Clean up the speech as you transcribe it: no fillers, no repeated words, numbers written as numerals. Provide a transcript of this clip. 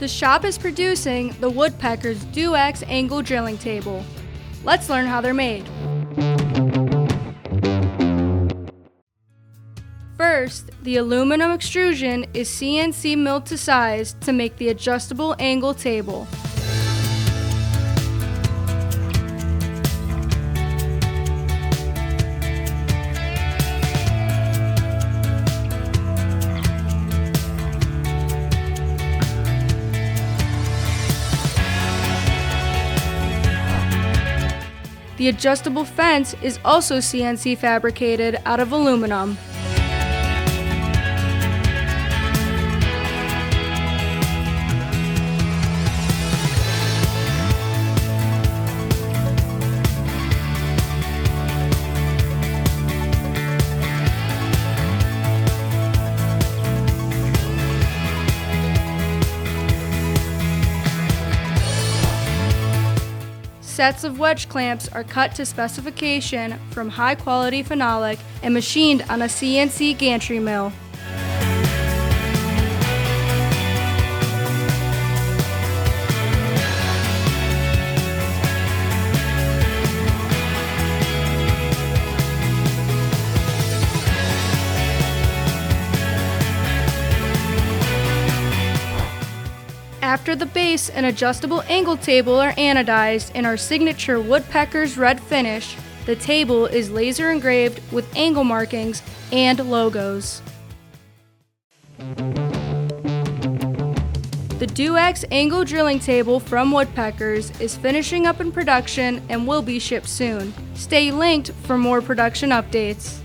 The shop is producing the Woodpeckers Duax Angle Drilling Table. Let's learn how they're made. First, the aluminum extrusion is CNC milled to size to make the adjustable angle table. The adjustable fence is also CNC fabricated out of aluminum. Sets of wedge clamps are cut to specification from high-quality phenolic and machined on a CNC gantry mill. After the base and adjustable angle table are anodized in our signature Woodpeckers red finish, the table is laser engraved with angle markings and logos. The Duax Angle Drilling Table from Woodpeckers is finishing up in production and will be shipped soon. Stay linked for more production updates.